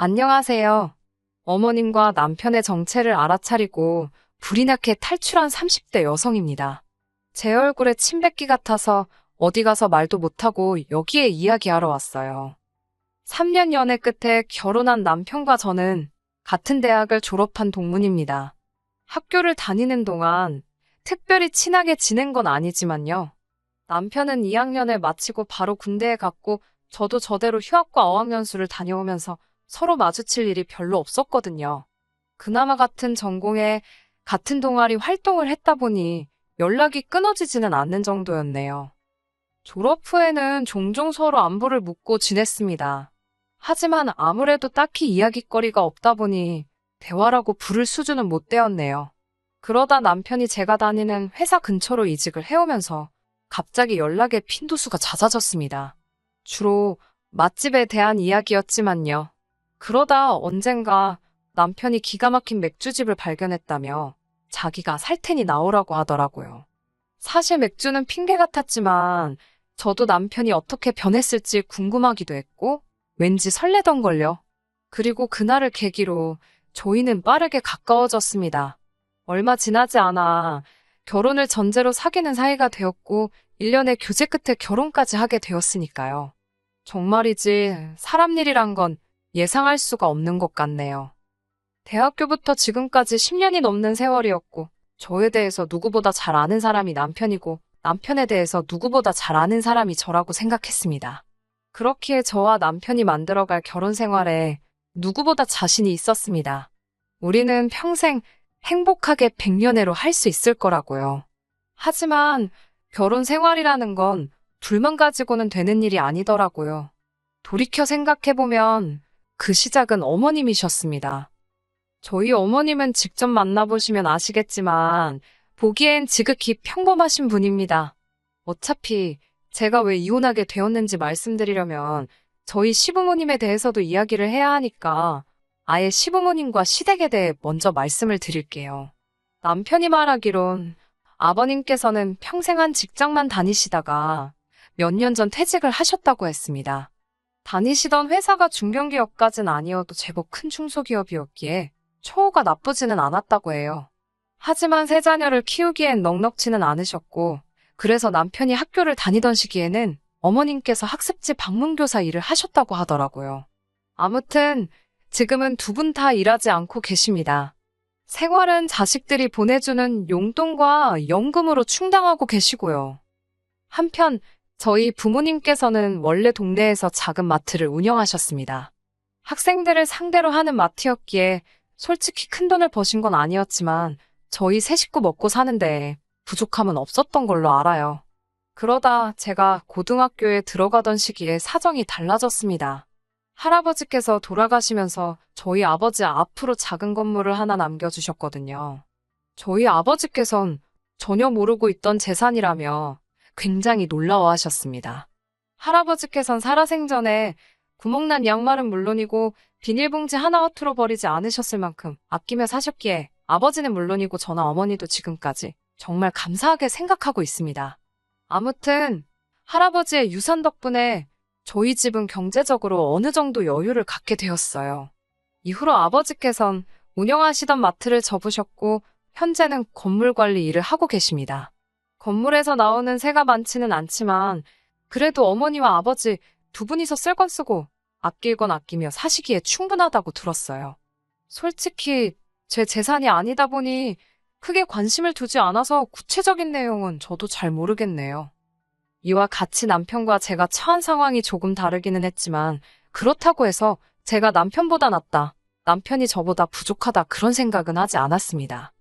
안녕하세요. 어머님과 남편의 정체를 알아차리고 불이 나게 탈출한 30대 여성입니다. 제 얼굴에 침 뱉기 같아서 어디 가서 말도 못하고 여기에 이야기하러 왔어요. 3년 연애 끝에 결혼한 남편과 저는 같은 대학을 졸업한 동문입니다. 학교를 다니는 동안 특별히 친하게 지낸 건 아니지만요. 남편은 2학년을 마치고 바로 군대에 갔고 저도 저대로 휴학과 어학연수를 다녀오면서 서로 마주칠 일이 별로 없었거든요. 그나마 같은 전공에 같은 동아리 활동을 했다 보니 연락이 끊어지지는 않는 정도였네요. 졸업 후에는 종종 서로 안부를 묻고 지냈습니다. 하지만 아무래도 딱히 이야깃거리가 없다 보니 대화라고 부를 수준은 못 되었네요. 그러다 남편이 제가 다니는 회사 근처로 이직을 해오면서 갑자기 연락의 빈도수가 잦아졌습니다. 주로 맛집에 대한 이야기였지만요. 그러다 언젠가 남편이 기가 막힌 맥주집을 발견했다며 자기가 살 테니 나오라고 하더라고요. 사실 맥주는 핑계 같았지만 저도 남편이 어떻게 변했을지 궁금하기도 했고 왠지 설레던걸요. 그리고 그날을 계기로 저희는 빠르게 가까워졌습니다. 얼마 지나지 않아 결혼을 전제로 사귀는 사이가 되었고 1년의 교제 끝에 결혼까지 하게 되었으니까요. 정말이지 사람 일이란 건 예상할 수가 없는 것 같네요. 대학교부터 지금까지 10년이 넘는 세월이었고 저에 대해서 누구보다 잘 아는 사람이 남편이고 남편에 대해서 누구보다 잘 아는 사람이 저라고 생각했습니다. 그렇기에 저와 남편이 만들어갈 결혼 생활에 누구보다 자신이 있었습니다. 우리는 평생 행복하게 백년해로 할 수 있을 거라고요. 하지만 결혼 생활이라는 건 둘만 가지고는 되는 일이 아니더라고요. 돌이켜 생각해보면 그 시작은 어머님이셨습니다. 저희 어머님은 직접 만나보시면 아시겠지만 보기엔 지극히 평범하신 분입니다. 어차피 제가 왜 이혼하게 되었는지 말씀드리려면 저희 시부모님에 대해서도 이야기를 해야 하니까 아예 시부모님과 시댁에 대해 먼저 말씀을 드릴게요. 남편이 말하기론 아버님께서는 평생 한 직장만 다니시다가 몇 년 전 퇴직을 하셨다고 했습니다. 다니시던 회사가 중견기업까진 아니어도 제법 큰 중소기업이었기에 처우가 나쁘지는 않았다고 해요. 하지만 세 자녀를 키우기엔 넉넉지는 않으셨고 그래서 남편이 학교를 다니던 시기에는 어머님께서 학습지 방문교사 일을 하셨다고 하더라고요. 아무튼 지금은 두 분 다 일하지 않고 계십니다. 생활은 자식들이 보내주는 용돈과 연금으로 충당하고 계시고요. 한편 저희 부모님께서는 원래 동네에서 작은 마트를 운영하셨습니다. 학생들을 상대로 하는 마트였기에 솔직히 큰돈을 버신 건 아니었지만 저희 세 식구 먹고 사는데 부족함은 없었던 걸로 알아요. 그러다 제가 고등학교에 들어가던 시기에 사정이 달라졌습니다. 할아버지께서 돌아가시면서 저희 아버지 앞으로 작은 건물을 하나 남겨주셨거든요. 저희 아버지께선 전혀 모르고 있던 재산이라며 굉장히 놀라워하셨습니다. 할아버지께선 살아생전에 구멍난 양말은 물론이고 비닐봉지 하나 허투루 버리지 않으셨을 만큼 아끼며 사셨기에 아버지는 물론이고 저나 어머니도 지금까지 정말 감사하게 생각하고 있습니다. 아무튼 할아버지의 유산 덕분에 저희 집은 경제적으로 어느 정도 여유를 갖게 되었어요. 이후로 아버지께선 운영하시던 마트를 접으셨고 현재는 건물 관리 일을 하고 계십니다. 건물에서 나오는 세가 많지는 않지만 그래도 어머니와 아버지 두 분이서 쓸 건 쓰고 아낄 건 아끼며 사시기에 충분하다고 들었어요. 솔직히 제 재산이 아니다 보니 크게 관심을 두지 않아서 구체적인 내용은 저도 잘 모르겠네요. 이와 같이 남편과 제가 처한 상황이 조금 다르기는 했지만 그렇다고 해서 제가 남편보다 낫다, 남편이 저보다 부족하다 그런 생각은 하지 않았습니다.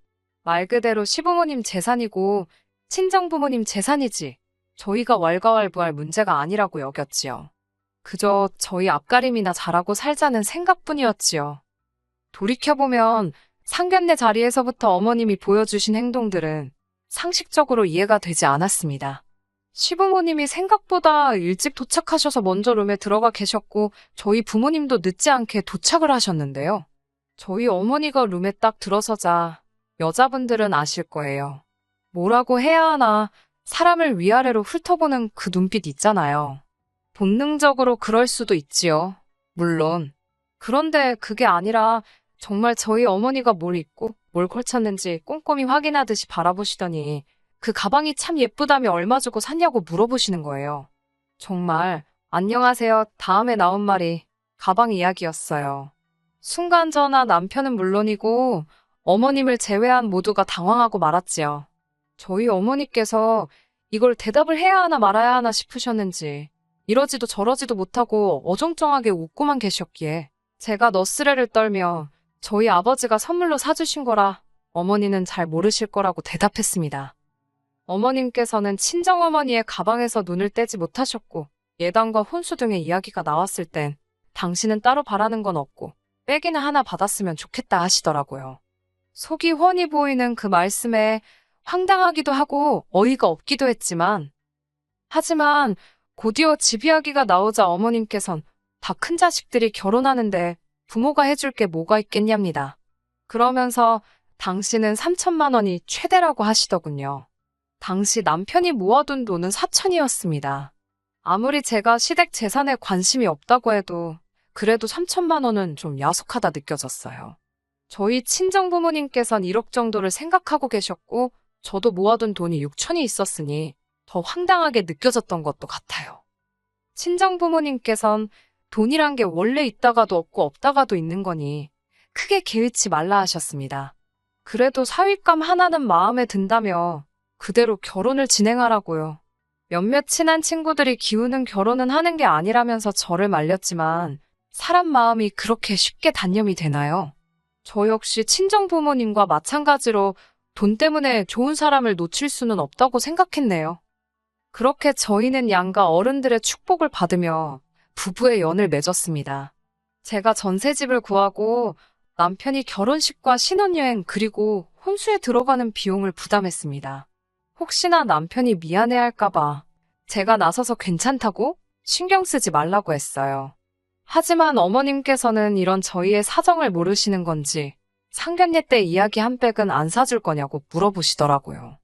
말 그대로 시부모님 재산이고 친정부모님 재산이지 저희가 왈가왈부할 문제가 아니라고 여겼지요. 그저 저희 앞가림이나 잘하고 살자는 생각뿐이었지요. 돌이켜보면 상견례 자리에서부터 어머님이 보여주신 행동들은 상식적으로 이해가 되지 않았습니다. 시부모님이 생각보다 일찍 도착하셔서 먼저 룸에 들어가 계셨고 저희 부모님도 늦지 않게 도착을 하셨는데요. 저희 어머니가 룸에 딱 들어서자 여자분들은 아실 거예요. 뭐라고 해야 하나 사람을 위아래로 훑어보는 그 눈빛 있잖아요. 본능적으로 그럴 수도 있지요. 물론 그런데 그게 아니라 정말 저희 어머니가 뭘 입고 뭘 걸쳤는지 꼼꼼히 확인하듯이 바라보시더니 그 가방이 참 예쁘다며 얼마 주고 샀냐고 물어보시는 거예요. 정말 안녕하세요. 다음에 나온 말이 가방 이야기였어요. 순간 저나 남편은 물론이고 어머님을 제외한 모두가 당황하고 말았지요. 저희 어머니께서 이걸 대답을 해야 하나 말아야 하나 싶으셨는지 이러지도 저러지도 못하고 어정쩡하게 웃고만 계셨기에 제가 너스레를 떨며 저희 아버지가 선물로 사주신 거라 어머니는 잘 모르실 거라고 대답했습니다. 어머님께서는 친정어머니의 가방에서 눈을 떼지 못하셨고 예단과 혼수 등의 이야기가 나왔을 땐 당신은 따로 바라는 건 없고 빼기는 하나 받았으면 좋겠다 하시더라고요. 속이 훤히 보이는 그 말씀에 황당하기도 하고 어이가 없기도 했지만 하지만 곧이어 집 이야기가 나오자 어머님께선 다 큰 자식들이 결혼하는데 부모가 해줄 게 뭐가 있겠냐입니다. 그러면서 당신은 3천만 원이 최대라고 하시더군요. 당시 남편이 모아둔 돈은 4천이었습니다. 아무리 제가 시댁 재산에 관심이 없다고 해도 그래도 3천만 원은 좀 야속하다 느껴졌어요. 저희 친정부모님께선 1억 정도를 생각하고 계셨고 저도 모아둔 돈이 6천이 있었으니 더 황당하게 느껴졌던 것도 같아요. 친정부모님께선 돈이란 게 원래 있다가도 없고 없다가도 있는 거니 크게 개의치 말라 하셨습니다. 그래도 사윗감 하나는 마음에 든다며 그대로 결혼을 진행하라고요. 몇몇 친한 친구들이 기우는 결혼은 하는 게 아니라면서 저를 말렸지만 사람 마음이 그렇게 쉽게 단념이 되나요? 저 역시 친정부모님과 마찬가지로 돈 때문에 좋은 사람을 놓칠 수는 없다고 생각했네요. 그렇게 저희는 양가 어른들의 축복을 받으며 부부의 연을 맺었습니다. 제가 전셋집을 구하고 남편이 결혼식과 신혼여행 그리고 혼수에 들어가는 비용을 부담했습니다. 혹시나 남편이 미안해할까봐 제가 나서서 괜찮다고 신경 쓰지 말라고 했어요. 하지만 어머님께서는 이런 저희의 사정을 모르시는 건지 상견례 때 이야기 한 백은 안 사줄 거냐고 물어보시더라고요.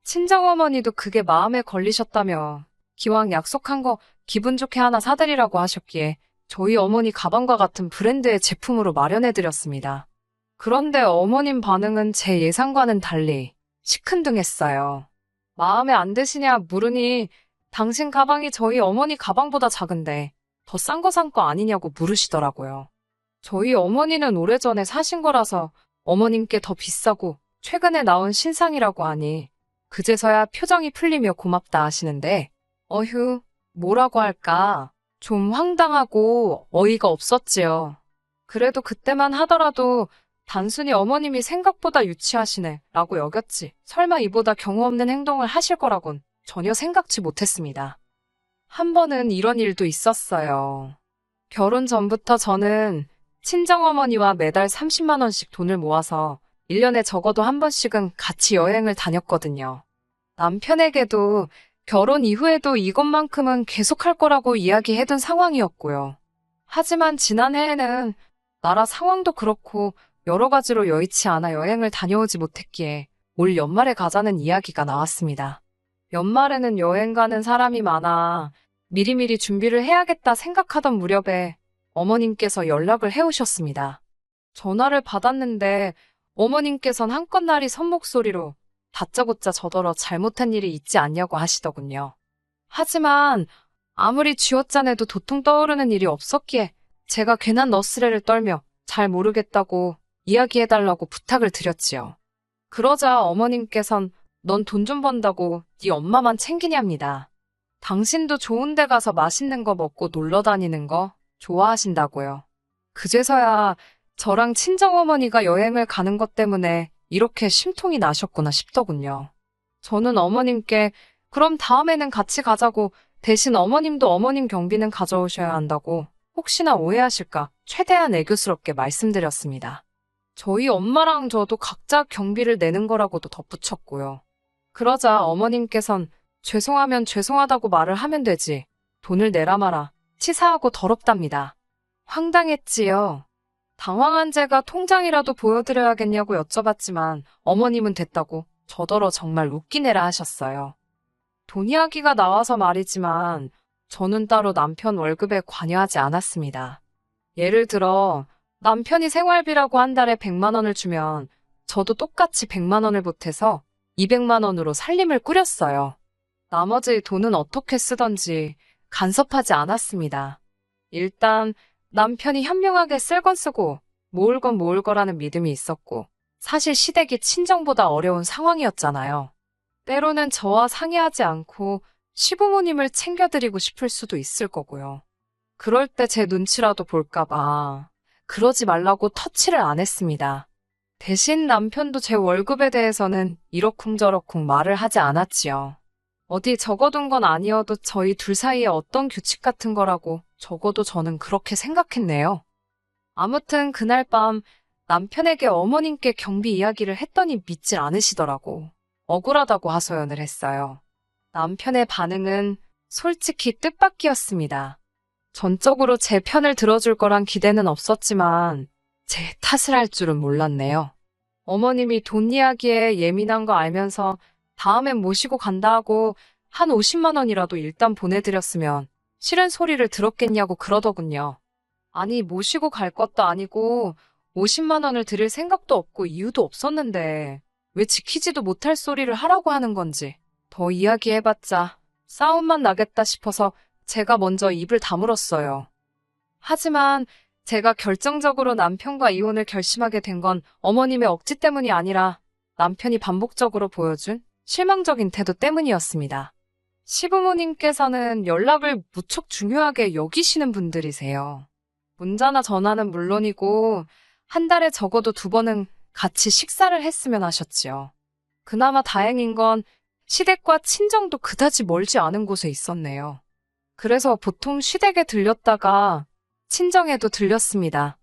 친정어머니도 그게 마음에 걸리셨다며 기왕 약속한 거 기분 좋게 하나 사드리라고 하셨기에 저희 어머니 가방과 같은 브랜드의 제품으로 마련해드렸습니다. 그런데 어머님 반응은 제 예상과는 달리 시큰둥했어요. 마음에 안 드시냐 물으니 당신 가방이 저희 어머니 가방보다 작은데 더 싼 거 산 거 아니냐고 물으시더라고요. 저희 어머니는 오래전에 사신 거라서 어머님께 더 비싸고 최근에 나온 신상이라고 하니 그제서야 표정이 풀리며 고맙다 하시는데 어휴, 뭐라고 할까? 좀 황당하고 어이가 없었지요. 그래도 그때만 하더라도 단순히 어머님이 생각보다 유치하시네 라고 여겼지 설마 이보다 경우 없는 행동을 하실 거라곤 전혀 생각지 못했습니다. 한 번은 이런 일도 있었어요. 결혼 전부터 저는 친정어머니와 매달 30만 원씩 돈을 모아서 1년에 적어도 한 번씩은 같이 여행을 다녔거든요. 남편에게도 결혼 이후에도 이것만큼은 계속할 거라고 이야기해둔 상황이었고요. 하지만 지난해에는 나라 상황도 그렇고 여러 가지로 여의치 않아 여행을 다녀오지 못했기에 올 연말에 가자는 이야기가 나왔습니다. 연말에는 여행 가는 사람이 많아 미리미리 준비를 해야겠다 생각하던 무렵에 어머님께서 연락을 해오셨습니다. 전화를 받았는데 어머님께선 한껏 날이 선 목소리로 다짜고짜 저더러 잘못한 일이 있지 않냐고 하시더군요. 하지만 아무리 쥐어짜내도 도통 떠오르는 일이 없었기에 제가 괜한 너스레를 떨며 잘 모르겠다고 이야기해달라고 부탁을 드렸지요. 그러자 어머님께선 넌 돈 좀 번다고 네 엄마만 챙기냐입니다. 당신도 좋은 데 가서 맛있는 거 먹고 놀러 다니는 거 좋아하신다고요. 그제서야 저랑 친정어머니가 여행을 가는 것 때문에 이렇게 심통이 나셨구나 싶더군요. 저는 어머님께 그럼 다음에는 같이 가자고 대신 어머님도 어머님 경비는 가져오셔야 한다고 혹시나 오해하실까 최대한 애교스럽게 말씀드렸습니다. 저희 엄마랑 저도 각자 경비를 내는 거라고도 덧붙였고요. 그러자 어머님께선 죄송하면 죄송하다고 말을 하면 되지 돈을 내라 마라 치사하고 더럽답니다. 황당했지요. 당황한 제가 통장이라도 보여드려야겠냐고 여쭤봤지만 어머님은 됐다고 저더러 정말 웃기네라 하셨어요. 돈 이야기가 나와서 말이지만 저는 따로 남편 월급에 관여하지 않았습니다. 예를 들어 남편이 생활비라고 한 달에 100만 원을 주면 저도 똑같이 100만 원을 보태서 200만 원으로 살림을 꾸렸어요. 나머지 돈은 어떻게 쓰던지 간섭하지 않았습니다. 일단 남편이 현명하게 쓸 건 쓰고 모을 건 모을 거라는 믿음이 있었고, 사실 시댁이 친정보다 어려운 상황이었잖아요. 때로는 저와 상의하지 않고 시부모님을 챙겨드리고 싶을 수도 있을 거고요. 그럴 때 제 눈치라도 볼까봐 그러지 말라고 터치를 안 했습니다. 대신 남편도 제 월급에 대해서는 이러쿵저러쿵 말을 하지 않았지요. 어디 적어둔 건 아니어도 저희 둘 사이에 어떤 규칙 같은 거라고 적어도 저는 그렇게 생각했네요. 아무튼 그날 밤 남편에게 어머님께 경비 이야기를 했더니 믿질 않으시더라고. 억울하다고 하소연을 했어요. 남편의 반응은 솔직히 뜻밖이었습니다. 전적으로 제 편을 들어줄 거란 기대는 없었지만 제 탓을 할 줄은 몰랐네요. 어머님이 돈 이야기에 예민한 거 알면서 다음엔 모시고 간다 하고 한 50만 원이라도 일단 보내드렸으면 싫은 소리를 들었겠냐고 그러더군요. 아니, 모시고 갈 것도 아니고 50만 원을 드릴 생각도 없고 이유도 없었는데 왜 지키지도 못할 소리를 하라고 하는 건지 더 이야기해봤자 싸움만 나겠다 싶어서 제가 먼저 입을 다물었어요. 하지만 제가 결정적으로 남편과 이혼을 결심하게 된 건 어머님의 억지 때문이 아니라 남편이 반복적으로 보여준 실망적인 태도 때문이었습니다. 시부모님께서는 연락을 무척 중요하게 여기시는 분들이세요. 문자나 전화는 물론이고 한 달에 적어도 2번은 같이 식사를 했으면 하셨지요. 그나마 다행인 건 시댁과 친정도 그다지 멀지 않은 곳에 있었네요. 그래서 보통 시댁에 들렸다가 친정에도 들렸습니다.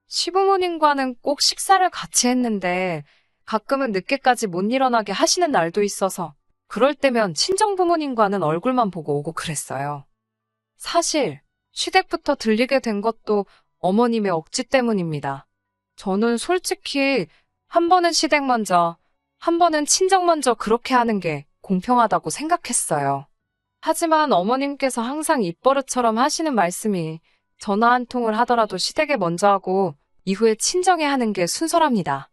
시부모님과는 꼭 식사를 같이 했는데 가끔은 늦게까지 못 일어나게 하시는 날도 있어서 그럴 때면 친정 부모님과는 얼굴만 보고 오고 그랬어요. 사실 시댁부터 들리게 된 것도 어머님의 억지 때문입니다. 저는 솔직히 한 번은 시댁 먼저, 한 번은 친정 먼저 그렇게 하는 게 공평하다고 생각했어요. 하지만 어머님께서 항상 입버릇처럼 하시는 말씀이 전화 한 통을 하더라도 시댁에 먼저 하고 이후에 친정에 하는 게 순서랍니다.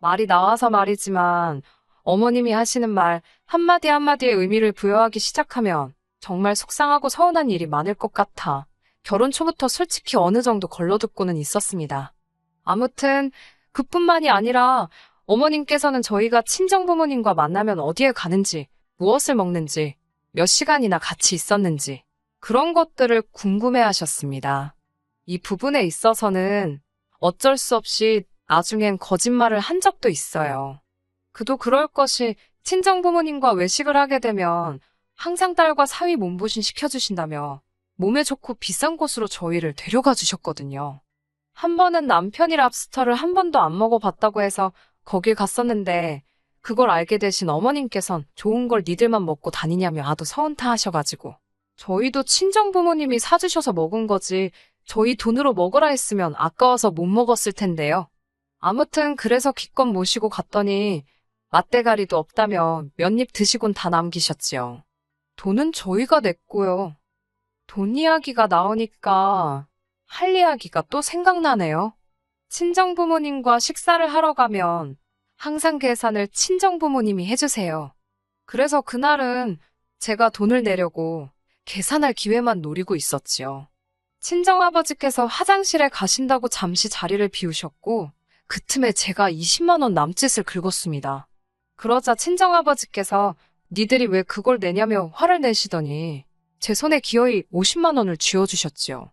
말이 나와서 말이지만 어머님이 하시는 말 한마디 한마디에 의미를 부여하기 시작하면 정말 속상하고 서운한 일이 많을 것 같아 결혼 초부터 솔직히 어느 정도 걸러듣고는 있었습니다. 아무튼 그뿐만이 아니라 어머님께서는 저희가 친정 부모님과 만나면 어디에 가는지, 무엇을 먹는지, 몇 시간이나 같이 있었는지 그런 것들을 궁금해 하셨습니다. 이 부분에 있어서는 어쩔 수 없이 나중엔 거짓말을 한 적도 있어요. 그도 그럴 것이 친정 부모님과 외식을 하게 되면 항상 딸과 사위 몸보신 시켜주신다며 몸에 좋고 비싼 곳으로 저희를 데려가 주셨거든요. 한 번은 남편이 랍스터를 한 번도 안 먹어봤다고 해서 거길 갔었는데 그걸 알게 되신 어머님께선 좋은 걸 니들만 먹고 다니냐며 하도 서운타 하셔가지고 저희도 친정 부모님이 사주셔서 먹은 거지 저희 돈으로 먹으라 했으면 아까워서 못 먹었을 텐데요. 아무튼 그래서 기껏 모시고 갔더니 맛대가리도 없다며 몇 입 드시곤 다 남기셨지요. 돈은 저희가 냈고요. 돈 이야기가 나오니까 할 이야기가 또 생각나네요. 친정 부모님과 식사를 하러 가면 항상 계산을 친정 부모님이 해주세요. 그래서 그날은 제가 돈을 내려고 계산할 기회만 노리고 있었지요. 친정아버지께서 화장실에 가신다고 잠시 자리를 비우셨고 그 틈에 제가 20만 원 남짓을 긁었습니다. 그러자 친정아버지께서 니들이 왜 그걸 내냐며 화를 내시더니 제 손에 기어이 50만 원을 쥐어주셨지요.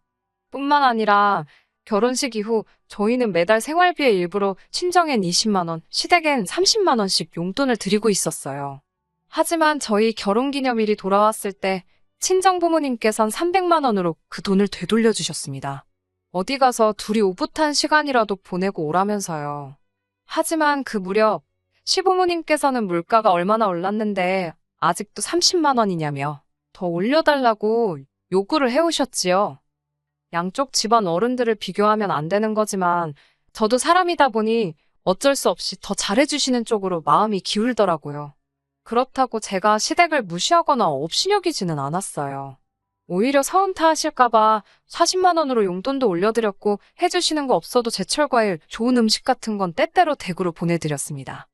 뿐만 아니라 결혼식 이후 저희는 매달 생활비의 일부로 친정엔 20만 원, 시댁엔 30만 원씩 용돈을 드리고 있었어요. 하지만 저희 결혼기념일이 돌아왔을 때 친정 부모님께선 300만 원으로 그 돈을 되돌려 주셨습니다. 어디 가서 둘이 오붓한 시간이라도 보내고 오라면서요. 하지만 그 무렵 시부모님께서는 물가가 얼마나 올랐는데 아직도 30만 원이냐며 더 올려달라고 요구를 해오셨지요. 양쪽 집안 어른들을 비교하면 안 되는 거지만 저도 사람이다 보니 어쩔 수 없이 더 잘해주시는 쪽으로 마음이 기울더라고요. 그렇다고 제가 시댁을 무시하거나 업신여기지는 않았어요. 오히려 서운타 하실까봐 40만 원으로 용돈도 올려드렸고 해주시는 거 없어도 제철 과일, 좋은 음식 같은 건 때때로 댁으로 보내드렸습니다.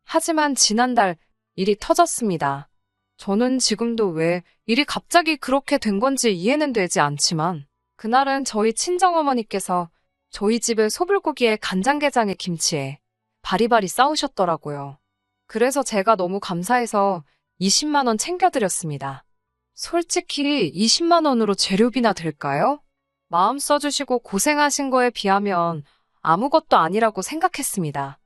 하지만 지난달 일이 터졌습니다. 저는 지금도 왜 일이 갑자기 그렇게 된 건지 이해는 되지 않지만 그날은 저희 친정어머니께서 저희 집에 소불고기에 간장게장에 김치에 바리바리 싸우셨더라고요. 그래서 제가 너무 감사해서 20만 원 챙겨드렸습니다. 솔직히 20만 원으로 재료비나 될까요? 마음 써주시고 고생하신 거에 비하면 아무것도 아니라고 생각했습니다.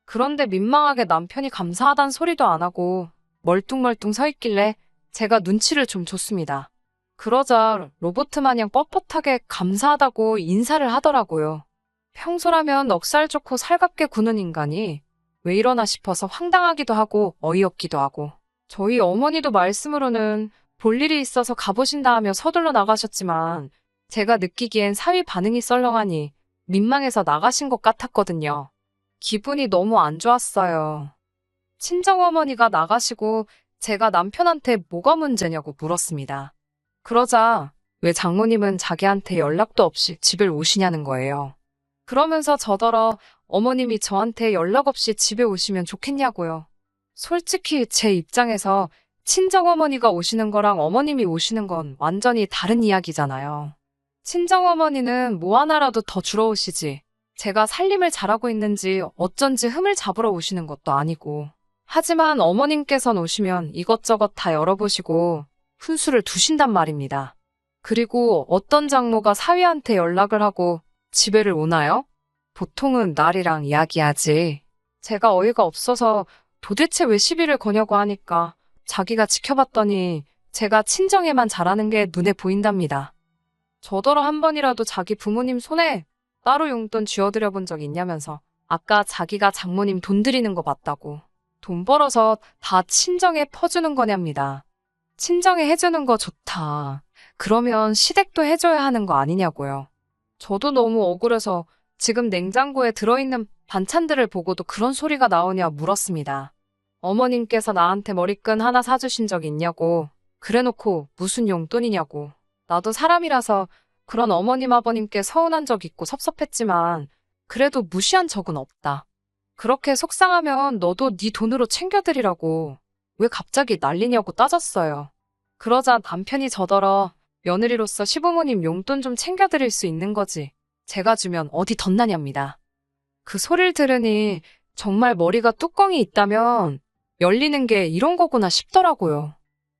그런데 민망하게 남편이 감사하단 소리도 안 하고 멀뚱멀뚱 서 있길래 제가 눈치를 좀 줬습니다. 그러자 로봇 마냥 뻣뻣하게 감사하다고 인사를 하더라고요. 평소라면 넉살 좋고 살갑게 구는 인간이 왜 이러나 싶어서 황당하기도 하고 어이없기도 하고 저희 어머니도 말씀으로는 볼 일이 있어서 가보신다 하며 서둘러 나가셨지만 제가 느끼기엔 사위 반응이 썰렁하니 민망해서 나가신 것 같았거든요. 기분이 너무 안 좋았어요. 친정어머니가 나가시고 제가 남편한테 뭐가 문제냐고 물었습니다. 그러자 왜 장모님은 자기한테 연락도 없이 집을 오시냐는 거예요. 그러면서 저더러 어머님이 저한테 연락 없이 집에 오시면 좋겠냐고요. 솔직히 제 입장에서 친정어머니가 오시는 거랑 어머님이 오시는 건 완전히 다른 이야기잖아요. 친정어머니는 뭐 하나라도 더 주러 오시지. 제가 살림을 잘하고 있는지 어쩐지 흠을 잡으러 오시는 것도 아니고. 하지만 어머님께선 오시면 이것저것 다 열어보시고 훈수를 두신단 말입니다. 그리고 어떤 장모가 사위한테 연락을 하고 집에를 오나요? 보통은 날이랑 이야기하지. 제가 어이가 없어서 도대체 왜 시비를 거냐고 하니까 자기가 지켜봤더니 제가 친정에만 잘하는 게 눈에 보인답니다. 저더러 한 번이라도 자기 부모님 손에 따로 용돈 쥐어드려 본 적 있냐면서 아까 자기가 장모님 돈 드리는 거 봤다고. 돈 벌어서 다 친정에 퍼주는 거냐입니다. 친정에 해주는 거 좋다. 그러면 시댁도 해줘야 하는 거 아니냐고요. 저도 너무 억울해서 지금 냉장고에 들어있는 반찬들을 보고도 그런 소리가 나오냐 물었습니다. 어머님께서 나한테 머리끈 하나 사주신 적 있냐고. 그래놓고 무슨 용돈이냐고. 나도 사람이라서 그런 어머님 아버님께 서운한 적 있고 섭섭했지만 그래도 무시한 적은 없다. 그렇게 속상하면 너도 네 돈으로 챙겨드리라고. 왜 갑자기 난리냐고 따졌어요. 그러자 남편이 저더러 며느리로서 시부모님 용돈 좀 챙겨드릴 수 있는 거지. 제가 주면 어디 덧나냐입니다. 그 소리를 들으니 정말 머리가 뚜껑이 있다면 열리는 게 이런 거구나 싶더라고요.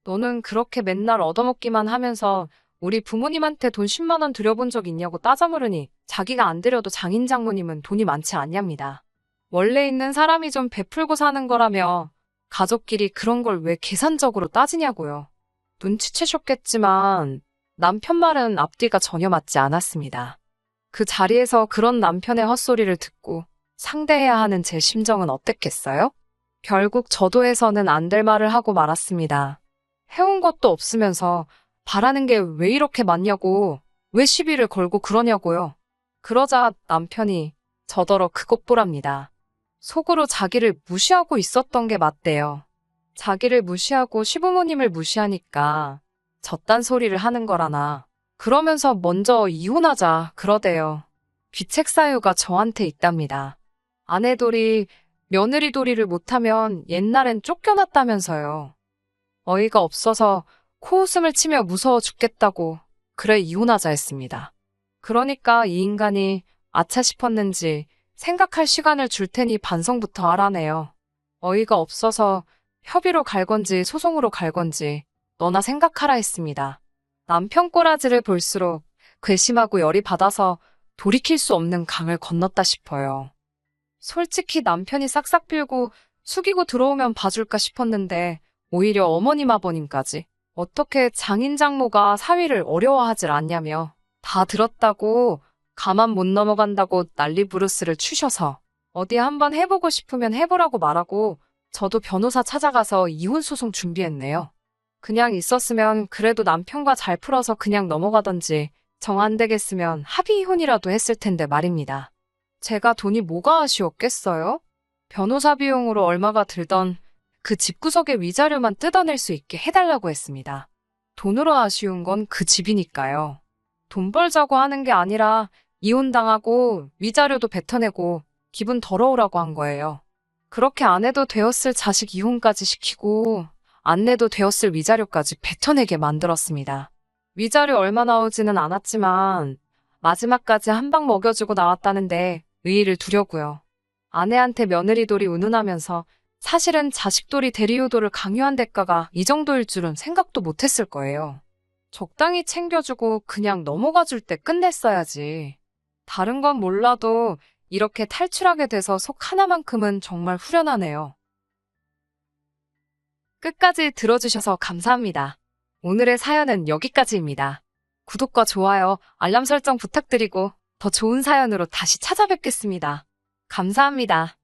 너는 그렇게 맨날 얻어먹기만 하면서 우리 부모님한테 돈 10만 원 드려본 적 있냐고 따져 물으니 자기가 안 드려도 장인 장모님은 돈이 많지 않냐입니다. 원래 있는 사람이 좀 베풀고 사는 거라며 가족끼리 그런 걸 왜 계산적으로 따지냐고요. 눈치채셨겠지만 남편 말은 앞뒤가 전혀 맞지 않았습니다. 그 자리에서 그런 남편의 헛소리를 듣고 상대해야 하는 제 심정은 어땠겠어요? 결국 저도 해서는 안 될 말을 하고 말았습니다. 해온 것도 없으면서 바라는 게 왜 이렇게 많냐고, 왜 시비를 걸고 그러냐고요. 그러자 남편이 저더러 그것 보랍니다. 속으로 자기를 무시하고 있었던 게 맞대요. 자기를 무시하고 시부모님을 무시하니까 저딴 소리를 하는 거라나. 그러면서 먼저 이혼하자 그러대요. 귀책 사유가 저한테 있답니다. 아내돌이 며느리돌이를 못하면 옛날엔 쫓겨났다면서요. 어이가 없어서 코웃음을 치며 무서워 죽겠다고 그래 이혼하자 했습니다. 그러니까 이 인간이 아차 싶었는지 생각할 시간을 줄 테니 반성부터 하라네요. 어이가 없어서 협의로 갈 건지 소송으로 갈 건지 너나 생각하라 했습니다. 남편 꼬라지를 볼수록 괘씸하고 열이 받아서 돌이킬 수 없는 강을 건넜다 싶어요. 솔직히 남편이 싹싹 빌고 숙이고 들어오면 봐줄까 싶었는데 오히려 어머님 아버님까지 어떻게 장인 장모가 사위를 어려워하질 않냐며 다 들었다고 가만 못 넘어간다고 난리 부르스를 추셔서 어디 한번 해보고 싶으면 해보라고 말하고 저도 변호사 찾아가서 이혼 소송 준비했네요. 그냥 있었으면 그래도 남편과 잘 풀어서 그냥 넘어가던지 정 안 되겠으면 합의 이혼이라도 했을 텐데 말입니다. 제가 돈이 뭐가 아쉬웠겠어요? 변호사 비용으로 얼마가 들던 그 집구석의 위자료만 뜯어낼 수 있게 해달라고 했습니다. 돈으로 아쉬운 건 그 집이니까요. 돈 벌자고 하는 게 아니라 이혼당하고 위자료도 뱉어내고 기분 더러우라고 한 거예요. 그렇게 안 해도 되었을 자식 이혼까지 시키고 안 내도 되었을 위자료까지 뱉어내게 만들었습니다. 위자료 얼마 나오지는 않았지만 마지막까지 한 방 먹여주고 나왔다는데 의의를 두려고요. 아내한테 며느리돌이 운운하면서 사실은 자식돌이 대리효도를 강요한 대가가 이 정도일 줄은 생각도 못했을 거예요. 적당히 챙겨주고 그냥 넘어가 줄 때 끝냈어야지. 다른 건 몰라도 이렇게 탈출하게 돼서 속 하나만큼은 정말 후련하네요. 끝까지 들어주셔서 감사합니다. 오늘의 사연은 여기까지입니다. 구독과 좋아요, 알람 설정 부탁드리고 더 좋은 사연으로 다시 찾아뵙겠습니다. 감사합니다.